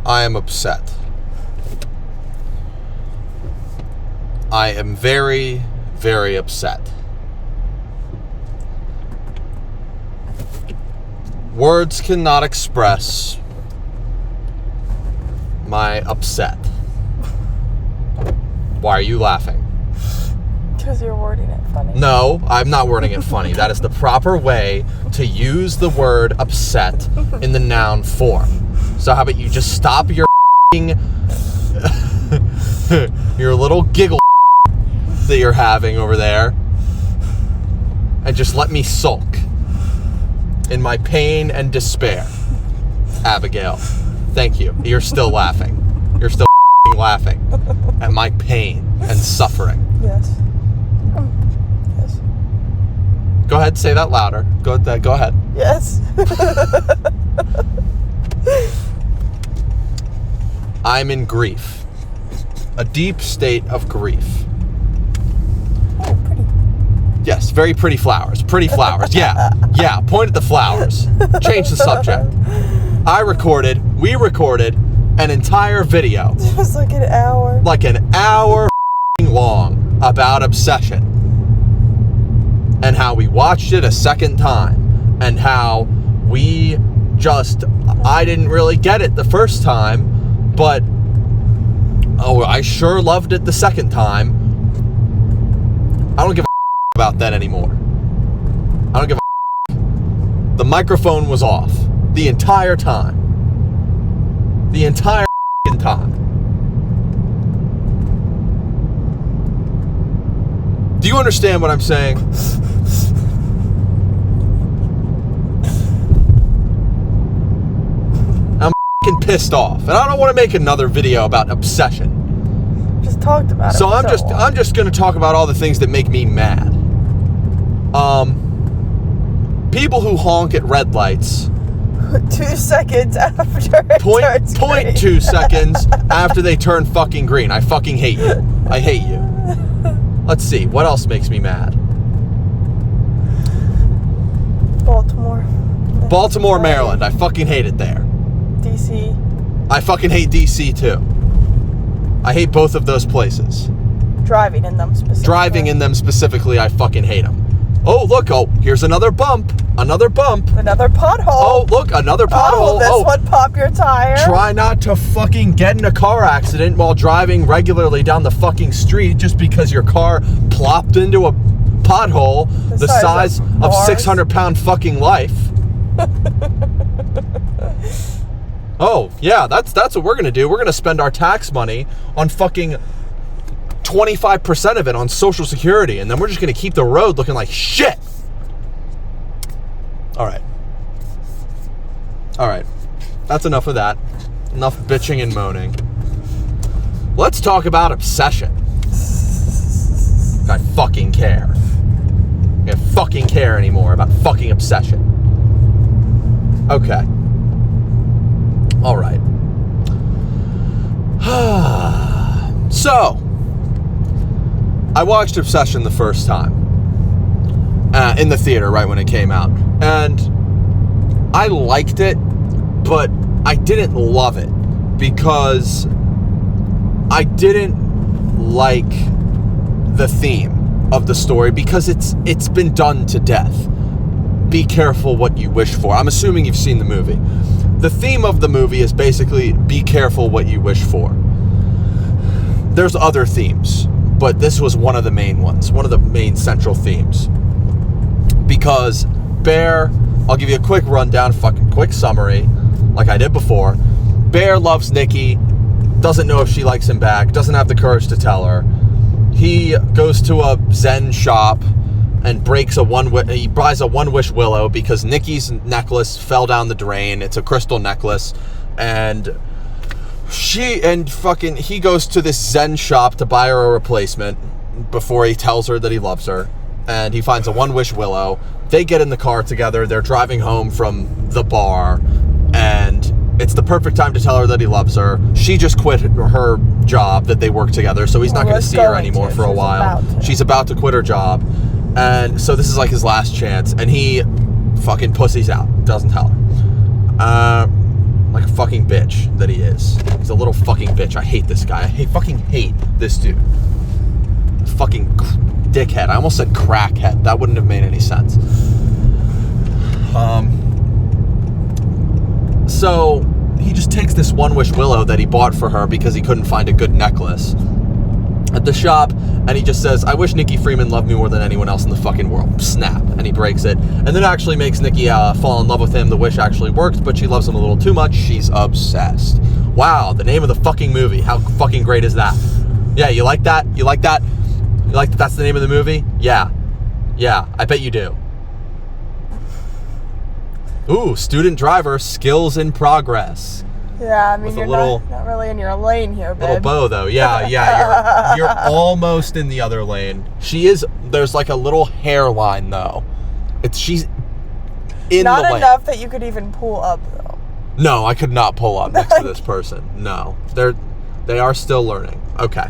I am upset. I am very, very upset. Words cannot express my upset. Why are you laughing? Because you're wording it funny. No, I'm not wording it funny. That is the proper way to use the word upset in the noun form. So how about you just stop your your little giggle that you're having over there and just let me sulk in my pain and despair. Abigail, thank you. You're still laughing. You're still laughing at my pain and suffering. Yes. Yes. Go ahead, say that louder. Go ahead. Yes. I'm in grief. A deep state of grief. Oh, pretty. Yes, very pretty flowers. Pretty flowers. Yeah. Point at the flowers. Change the subject. We recorded an entire video. It was like an hour. Like an hour long about obsession. And how we watched it a second time. And how I didn't really get it the first time, but I sure loved it the second time. I don't give a about that anymore. I don't give a. The microphone was off the entire time. The entire time. Do you understand what I'm saying? I'm pissed off, and I don't want to make another video about obsession. Just talked about it. So I'm just going to talk about all the things that make me mad. People who honk at red lights. 2 seconds after it turns Point green. 2 seconds after they turn fucking green. I fucking hate you. I hate you. Let's see. What else makes me mad? Baltimore, Maryland. I fucking hate it there. DC. I fucking hate DC too. I hate both of those places. Driving in them specifically. I fucking hate them. Oh, look. Oh, here's another bump. Another pothole. Oh, look. Another pothole. This one popped your tire. Try not to fucking get in a car accident while driving regularly down the fucking street just because your car plopped into a pothole the size of 600-pound fucking life. Oh, yeah, that's what we're going to do. We're going to spend our tax money on fucking 25% of it on Social Security, and then we're just going to keep the road looking like shit. All right. That's enough of that. Enough bitching and moaning. Let's talk about obsession. I fucking care. I fucking care anymore about fucking obsession. Okay. All right. So, I watched Obsession the first time in the theater right when it came out. And I liked it, but I didn't love it because I didn't like the theme of the story because it's been done to death. Be careful what you wish for. I'm assuming you've seen the movie. The theme of the movie is basically be careful what you wish for. There's other themes, but this was one of the main ones, one of the main central themes. Because Bear, I'll give you a quick rundown, fucking quick summary, like I did before. Bear loves Nicki, doesn't know if she likes him back, doesn't have the courage to tell her. He goes to a Zen shop and he buys a one-wish willow because Nicki's necklace fell down the drain. It's a crystal necklace, and he goes to this Zen shop to buy her a replacement before he tells her that he loves her, and he finds a one-wish willow. They get in the car together. They're driving home from the bar, and it's the perfect time to tell her that he loves her. She just quit her job that they work together, so he's not going to see her anymore for a while. She's about to quit her job. And so this is like his last chance, and he fucking pussies out, doesn't tell her. Like a fucking bitch that he is. He's a little fucking bitch. I hate this guy. I fucking hate this dude. Fucking dickhead. I almost said crackhead. That wouldn't have made any sense. So he just takes this One Wish willow that he bought for her because he couldn't find a good necklace at the shop, and he just says, I wish Nicki Freeman loved me more than anyone else in the fucking world. Snap. And he breaks it. And then actually makes Nicki fall in love with him. The wish actually worked, but she loves him a little too much. She's obsessed. Wow, the name of the fucking movie. How fucking great is that? Yeah, you like that? You like that? You like that that's the name of the movie? Yeah. Yeah, I bet you do. Ooh, student driver, skills in progress. Yeah, I mean, you're not really in your lane here, babe. Little bow, though. Yeah, you're almost in the other lane. There's like a little hairline, though. She's in the lane. Not enough that you could even pull up, though. No, I could not pull up next to this person. No. They are still learning. Okay.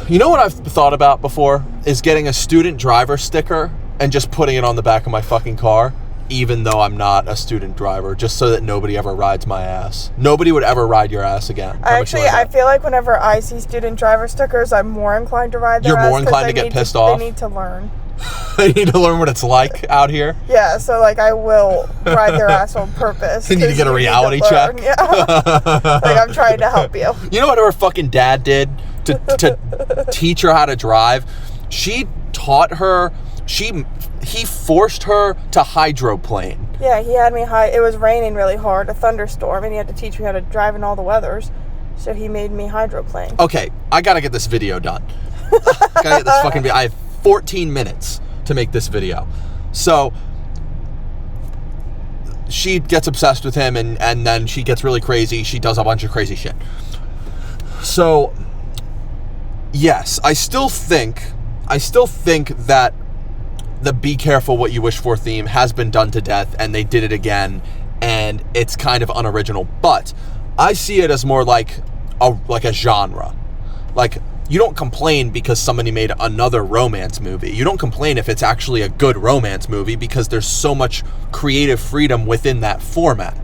You know what I've thought about before? Is getting a student driver sticker and just putting it on the back of my fucking car. Even though I'm not a student driver, just so that nobody ever rides my ass. Nobody would ever ride your ass again. I feel like whenever I see student driver stickers, I'm more inclined to ride their ass. You're more inclined to get pissed off? They need to learn. They need to learn what it's like out here? Yeah, so like I will ride their ass on purpose. They need to get a reality check? Yeah. Like I'm trying to help you. You know what her fucking dad did to teach her how to drive? He forced her to hydroplane. Yeah, he had me it was raining really hard, a thunderstorm, and he had to teach me how to drive in all the weathers. So he made me hydroplane. Okay, I gotta get this video done. I have 14 minutes to make this video. So she gets obsessed with him, and then she gets really crazy. She does a bunch of crazy shit. So yes, I still think that the be careful what you wish for theme has been done to death, and they did it again, and it's kind of unoriginal, but I see it as more like a genre. Like, you don't complain because somebody made another romance movie. You don't complain if it's actually a good romance movie because there's so much creative freedom within that format.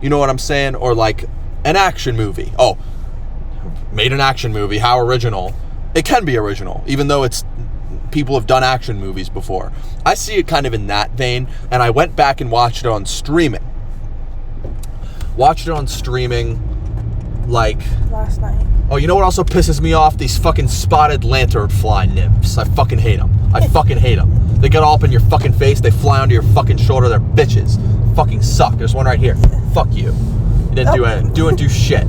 You know what I'm saying? Or like an action movie. Oh, made an action movie, how original. It can be original, even though people have done action movies before. I see it kind of in that vein, and I went back and watched it on streaming. Like last night. Oh, you know what also pisses me off? These fucking spotted lanternfly nymphs. I fucking hate them. I fucking hate them. They get all up in your fucking face. They fly onto your fucking shoulder. They're bitches. Fucking suck. There's one right here. Fuck you. You didn't do anything. Didn't do shit.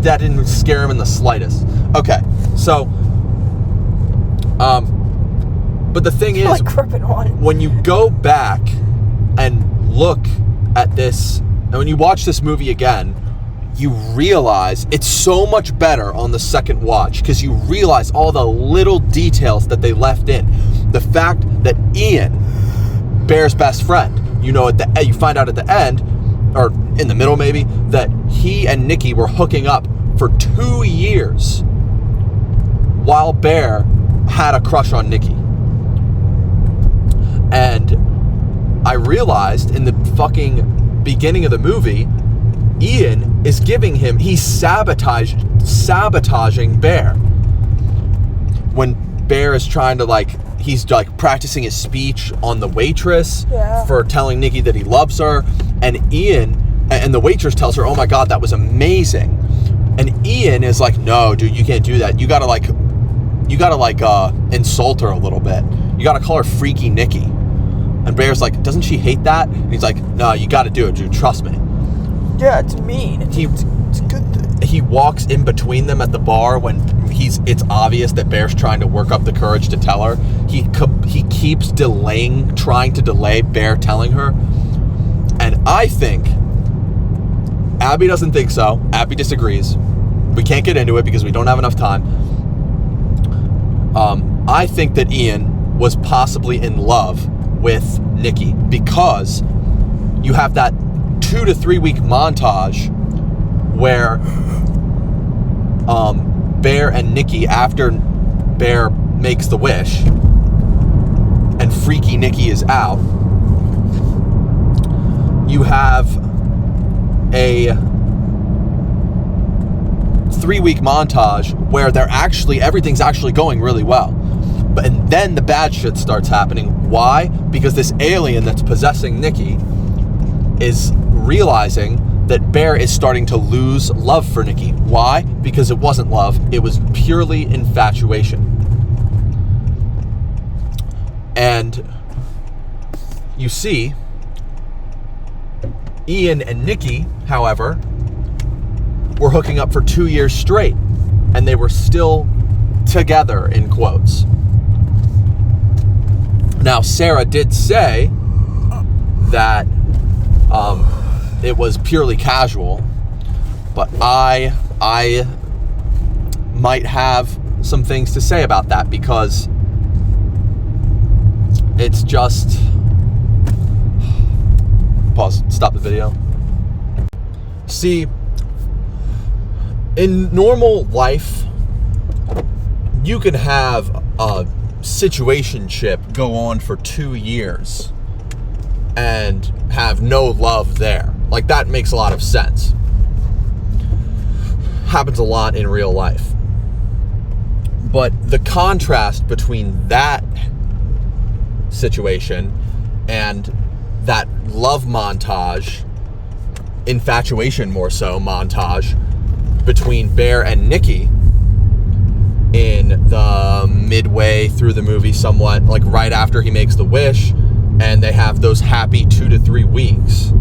That didn't scare him in the slightest. Okay, so but the thing is, like when you go back and look at this, and when you watch this movie again, you realize it's so much better on the second watch because you realize all the little details that they left in. The fact that Ian, Bear's best friend, you find out at the end, or in the middle maybe, that he and Nicki were hooking up for 2 years while Bear had a crush on Nicki. And I realized in the fucking beginning of the movie, Ian is he's sabotaging Bear. When Bear is trying to he's practicing his speech on the waitress for telling Nicki that he loves her, and the waitress tells her, oh my God, that was amazing. And Ian is like, no, dude, you can't do that. You gotta insult her a little bit. You gotta call her Freaky Nicki. And Bear's like, doesn't she hate that? And he's like, no, you gotta do it, dude, trust me. Yeah, it's mean. It's a good thing. He walks in between them at the bar when it's obvious that Bear's trying to work up the courage to tell her. He keeps trying to delay Bear telling her. And I think, Abby doesn't think so. Abby disagrees. We can't get into it because we don't have enough time. I think that Ian was possibly in love with Nicki because you have that 2 to 3 week montage where Bear and Nicki, after Bear makes the wish and Freaky Nicki is out, you have a 3-week montage where everything's actually going really well. And then the bad shit starts happening. Why? Because this alien that's possessing Nicki is realizing that Bear is starting to lose love for Nicki. Why? Because it wasn't love. It was purely infatuation. And you see, Ian and Nicki, however, were hooking up for 2 years straight. And they were still together, in quotes. Now, Sarah did say that it was purely casual, but I might have some things to say about that, because it's just... Pause, stop the video. See, in normal life, you can have a situationship go on for 2 years and have no love there. Like, that makes a lot of sense. Happens a lot in real life. But the contrast between that situation and that love montage, infatuation more so montage, between Bear and Nicki in the midway through the movie, somewhat, like right after he makes the wish, and they have those happy 2 to 3 weeks.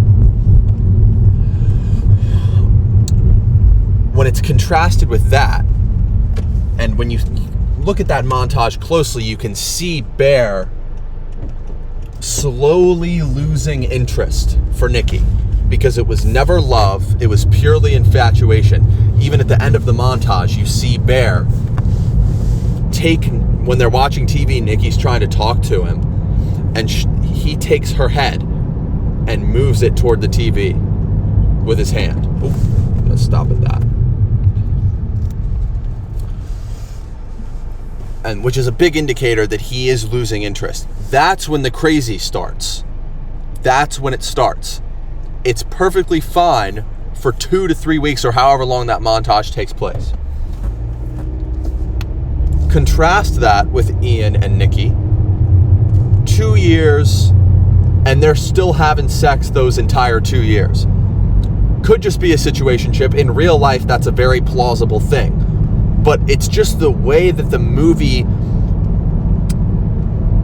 When it's contrasted with that, and when you look at that montage closely, you can see Bear slowly losing interest for Nicki, because it was never love, it was purely infatuation. Even at the end of the montage, you see Bear when they're watching TV, Nicki's trying to talk to him, and he takes her head and moves it toward the TV with his hand. Ooh, I'm gonna stop at that. And which is a big indicator that he is losing interest. That's when the crazy starts. That's when it starts. It's perfectly fine for 2 to 3 weeks or however long that montage takes place. Contrast that with Ian and Nicki. 2 years, and they're still having sex those entire 2 years. Could just be a situationship. In real life, that's a very plausible thing. But it's just the way that the movie...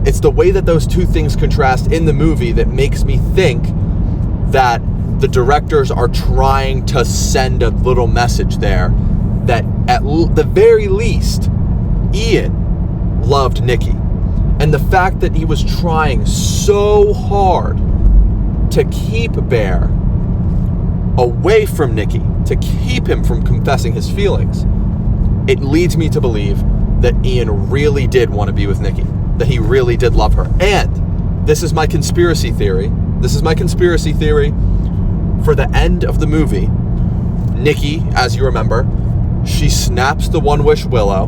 It's the way that those two things contrast in the movie that makes me think that the directors are trying to send a little message there that at the very least, Ian loved Nicki. And the fact that he was trying so hard to keep Bear away from Nicki, to keep him from confessing his feelings, it leads me to believe that Ian really did want to be with Nicki, that he really did love her. And this is my conspiracy theory. This is my conspiracy theory for the end of the movie. Nicki, as you remember, she snaps the One Wish Willow,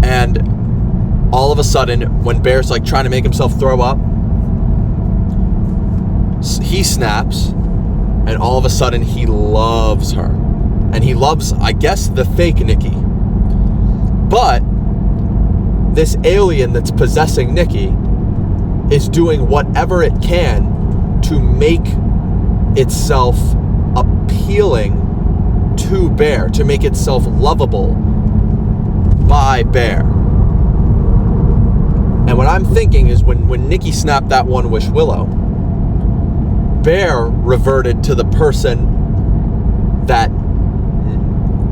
and all of a sudden, when Bear's like trying to make himself throw up, he snaps, and all of a sudden he loves her. And he loves, I guess, the fake Nicki. But this alien that's possessing Nicki is doing whatever it can to make itself appealing to Bear, to make itself lovable by Bear. And what I'm thinking is when Nicki snapped that One Wish Willow, Bear reverted to the person that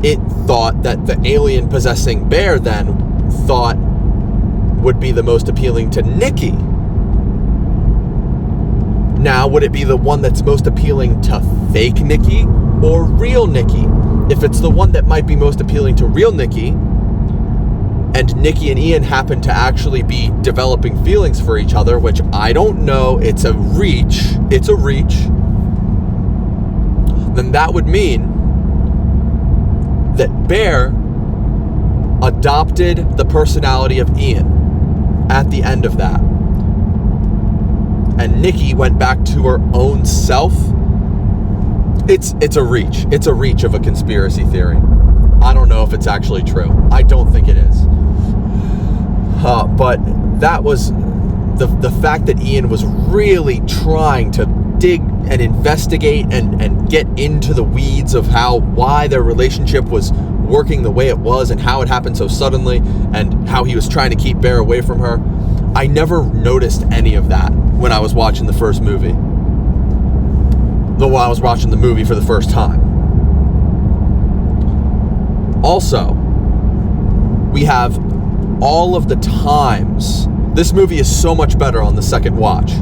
it thought that the alien possessing Bear then thought would be the most appealing to Nicki. Now, would it be the one that's most appealing to fake Nicki or real Nicki? If it's the one that might be most appealing to real Nicki, and Nicki and Ian happen to actually be developing feelings for each other, which I don't know, it's a reach, then that would mean that Bear adopted the personality of Ian at the end of that. And Nicki went back to her own self It's a reach. It's a reach of a conspiracy theory. I don't know if it's actually true. I don't think it is. But that was the fact that Ian was really trying to dig and investigate and get into the weeds of why their relationship was working the way it was and how it happened so suddenly and how he was trying to keep Bear away from her. I never noticed any of that when I was watching the first movie. Though I was watching the movie for the first time. Also, we have all of the times. This movie is so much better on the second watch.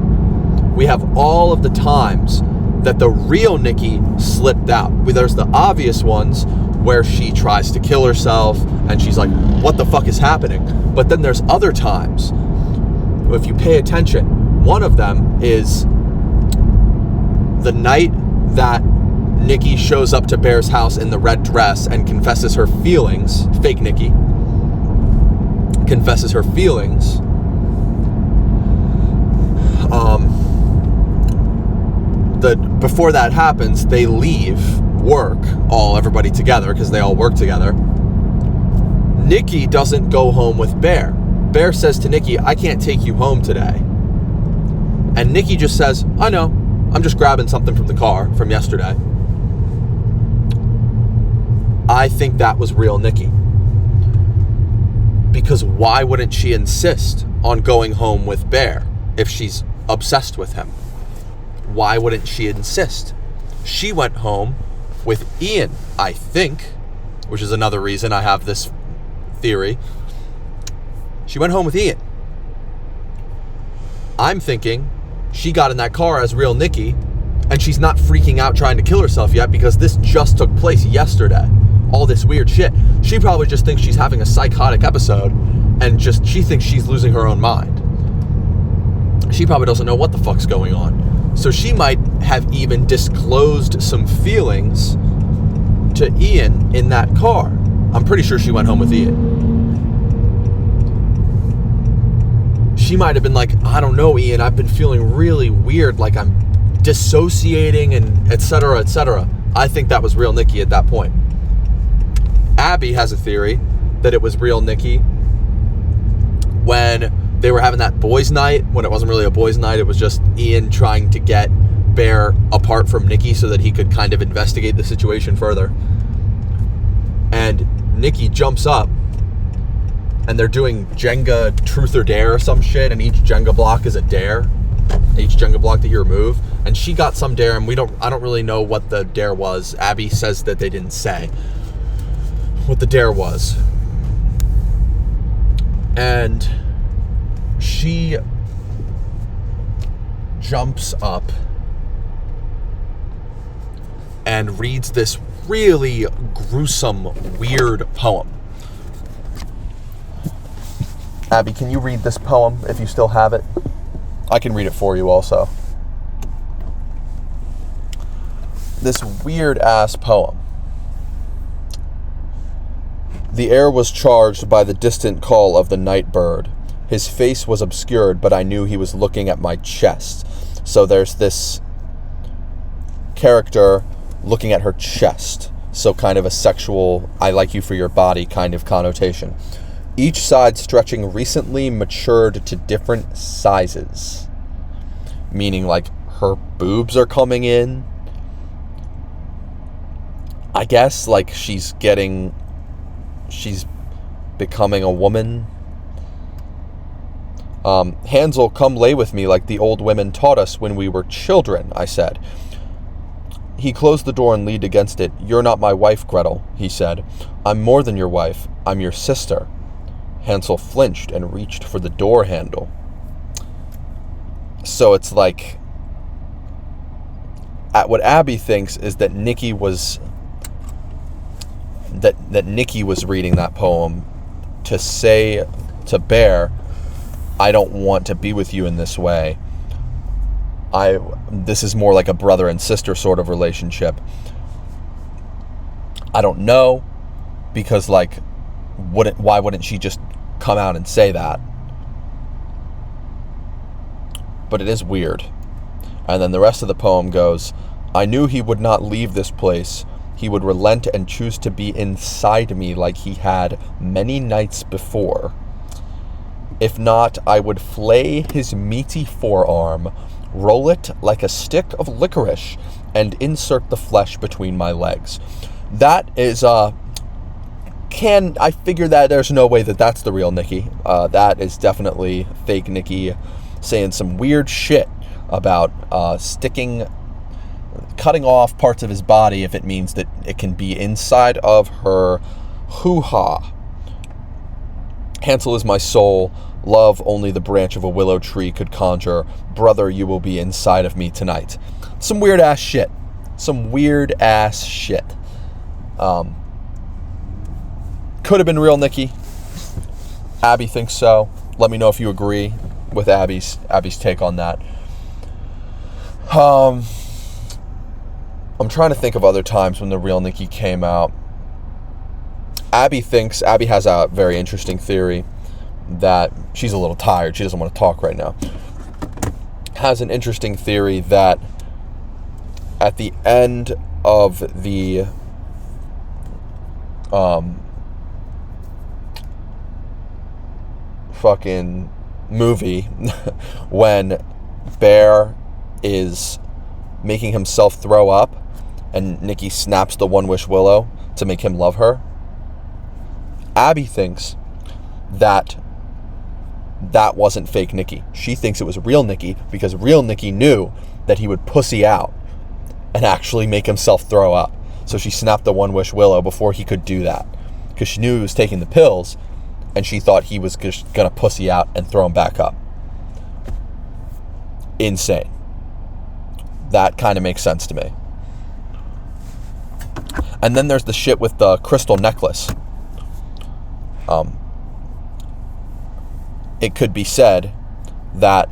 We have all of the times that the real Nicki slipped out. There's the obvious ones where she tries to kill herself and she's like, what the fuck is happening? But then there's other times, if you pay attention, one of them is the night that Nicki shows up to Bear's house in the red dress and confesses her feelings. Fake Nicki confesses her feelings. Before that happens, they leave work, everybody together, because they all work together. Nicki doesn't go home with Bear. Bear says to Nicki, I can't take you home today. And Nicki just says, I know, I'm just grabbing something from the car from yesterday. I think that was real Nicki. Because why wouldn't she insist on going home with Bear if she's obsessed with him? Why wouldn't she insist? She went home with Ian, I think, which is another reason I have this theory. She went home with Ian. I'm thinking she got in that car as real Nicki, and she's not freaking out trying to kill herself yet because this just took place yesterday. All this weird shit. She probably just thinks she's having a psychotic episode and she thinks she's losing her own mind. She probably doesn't know what the fuck's going on. So she might have even disclosed some feelings to Ian in that car. I'm pretty sure she went home with Ian. She might have been like, I don't know, Ian, I've been feeling really weird, like I'm dissociating and etc., etc. I think that was real Nicki at that point. Abby has a theory that it was real Nicki when they were having that boys' night, when it wasn't really a boys' night, it was just Ian trying to get Bear apart from Nicki so that he could kind of investigate the situation further. And Nicki jumps up and they're doing Jenga truth or dare or some shit, and each Jenga block is a dare. Each Jenga block that you remove. And she got some dare, and I don't really know what the dare was. Abby says that they didn't say what the dare was. And she jumps up and reads this really gruesome, weird poem. Abby, can you read this poem if you still have it? I can read it for you also. This weird-ass poem. The air was charged by the distant call of the night bird. His face was obscured, but I knew he was looking at my chest. So there's this character looking at her chest. So kind of a sexual, I like you for your body kind of connotation. Each side stretching recently matured to different sizes. Meaning like her boobs are coming in. I guess like she's becoming a woman. Hansel, come lay with me like the old women taught us when we were children, I said. He closed the door and leaned against it. You're not my wife, Gretel, he said. I'm more than your wife. I'm your sister. Hansel flinched and reached for the door handle. So it's like, what Abby thinks is that Nicki was reading that poem to say to Bear, I don't want to be with you in this way. This is more like a brother and sister sort of relationship. I don't know, because like, why wouldn't she just come out and say that? But it is weird. And then the rest of the poem goes, I knew he would not leave this place. He would relent and choose to be inside me like he had many nights before. If not, I would flay his meaty forearm, roll it like a stick of licorice, and insert the flesh between my legs. That is, I figure that there's no way that that's the real Nicki. That is definitely fake Nicki saying some weird shit about cutting off parts of his body if it means that it can be inside of her hoo-ha. Hansel is my soul. Love only the branch of a willow tree could conjure. Brother, you will be inside of me tonight. Some weird ass shit. Could have been real Nicki. Abby thinks so. Let me know if you agree with Abby's take on that. I'm trying to think of other times when the real Nicki came out. Abby has a very interesting theory that she's a little tired. She doesn't want to talk right now. Has an interesting theory that at the end of the fucking movie when Bear is making himself throw up and Nicki snaps the One Wish Willow to make him love her, Abby thinks that wasn't fake Nicki. She thinks it was real Nicki because real Nicki knew that he would pussy out and actually make himself throw up. So she snapped the One Wish Willow before he could do that because she knew he was taking the pills and she thought he was just gonna pussy out and throw him back up. Insane. That kind of makes sense to me. And then there's the shit with the crystal necklace. It could be said that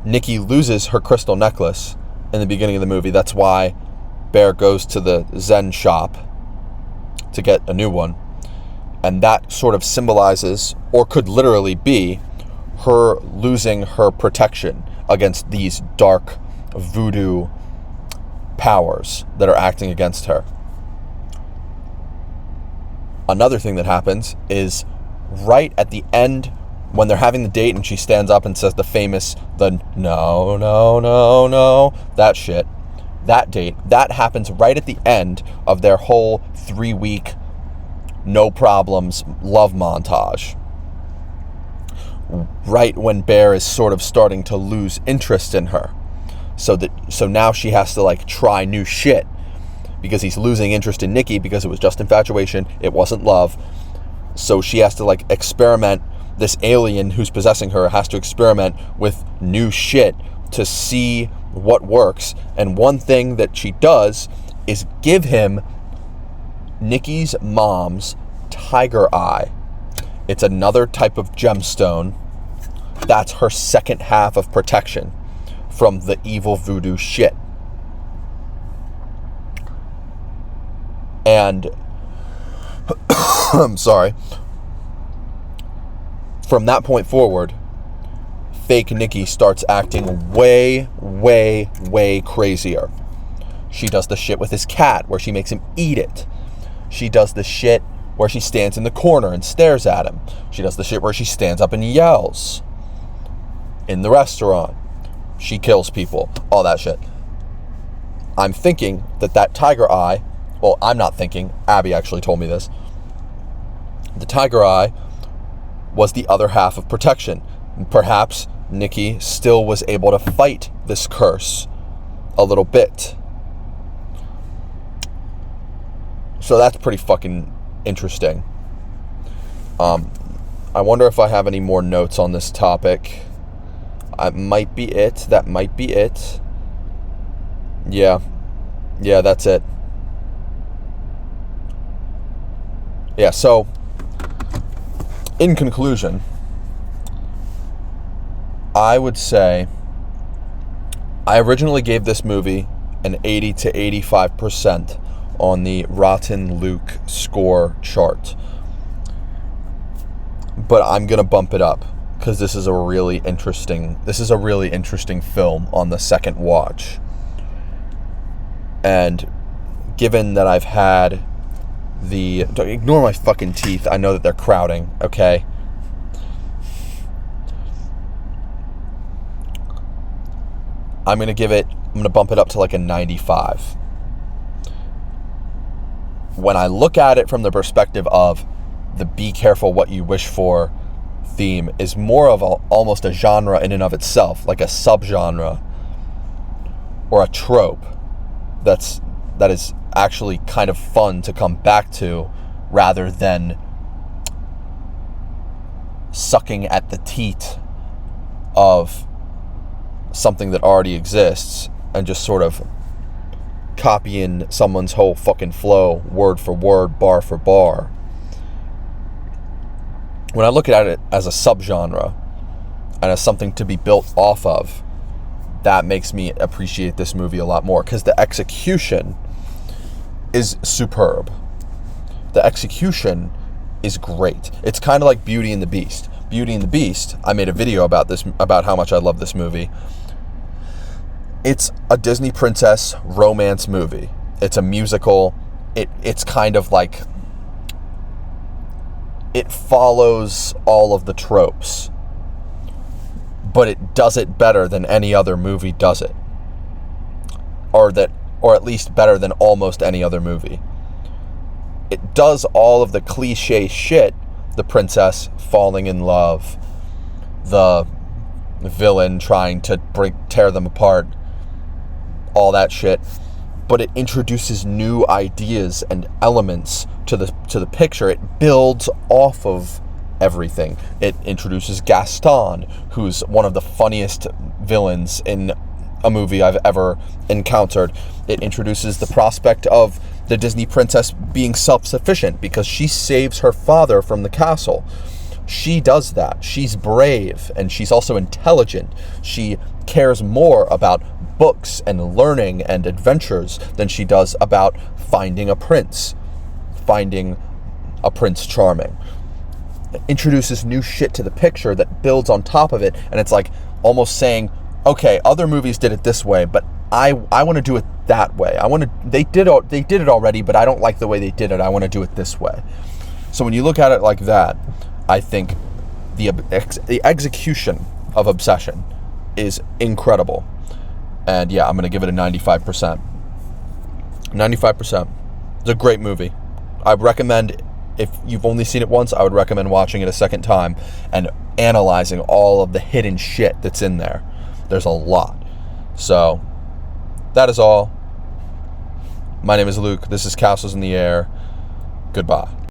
Nicki loses her crystal necklace in the beginning of the movie. That's why Bear goes to the Zen shop to get a new one. And that sort of symbolizes, or could literally be, her losing her protection against these dark voodoo powers that are acting against her. Another thing that happens is right at the end when they're having the date and she stands up and says no, that shit, that date, that happens right at the end of their whole 3-week no problems love montage. Right when Bear is sort of starting to lose interest in her. So now she has to like try new shit because he's losing interest in Nicki because it was just infatuation, it wasn't love. So she has to like experiment. This alien who's possessing her has to experiment with new shit to see what works. And one thing that she does is give him Nicki's mom's tiger eye. It's another type of gemstone. That's her second half of protection from the evil voodoo shit. And I'm sorry. From that point forward, fake Nicki starts acting way, way, way crazier. She does the shit with his cat where she makes him eat it. She does the shit where she stands in the corner and stares at him. She does the shit where she stands up and yells. In the restaurant, she kills people. All that shit. I'm thinking that tiger eye, well, I'm not thinking, Abby actually told me this. The tiger eye was the other half of protection. Perhaps Nicki still was able to fight this curse a little bit. So that's pretty fucking interesting. I wonder if I have any more notes on this topic. That might be it. Yeah, that's it. Yeah, so in conclusion, I would say I originally gave this movie an 80 to 85% on the Rotten Luke score chart. But I'm going to bump it up because this is a really interesting film on the second watch. And given that I've had don't ignore my fucking teeth. I know that they're crowding, okay? I'm going to bump it up to like a 95. When I look at it from the perspective of the be careful what you wish for theme is more of almost a genre in and of itself, like a subgenre or a trope that is actually kind of fun to come back to, rather than sucking at the teat of something that already exists and just sort of copying someone's whole fucking flow, word for word, bar for bar. When I look at it as a subgenre and as something to be built off of, that makes me appreciate this movie a lot more, because the execution is superb. The execution is great. It's kind of like Beauty and the Beast. Beauty and the Beast, I made a video about this, about how much I love this movie. It's a Disney princess romance movie. It's a musical. It's kind of like, it follows all of the tropes, but it does it better than any other movie does it. Or at least better than almost any other movie. It does all of the cliche shit, the princess falling in love, the villain trying to tear them apart, all that shit, but it introduces new ideas and elements to the picture. It builds off of everything. It introduces Gaston, who's one of the funniest villains in a movie I've ever encountered. It introduces the prospect of the Disney princess being self-sufficient because she saves her father from the castle. She does that. She's brave, and she's also intelligent. She cares more about books and learning and adventures than she does about finding a prince charming. It introduces new shit to the picture that builds on top of it, and it's like almost saying, okay, other movies did it this way, but I want to do it that way. They did it already, but I don't like the way they did it. I want to do it this way. So when you look at it like that, I think the execution of Obsession is incredible. And yeah, I'm going to give it a 95%. 95%. It's a great movie. I recommend, if you've only seen it once, I would recommend watching it a second time and analyzing all of the hidden shit that's in there. There's a lot. So, that is all. My name is Luke. This is Castles in the Air. Goodbye.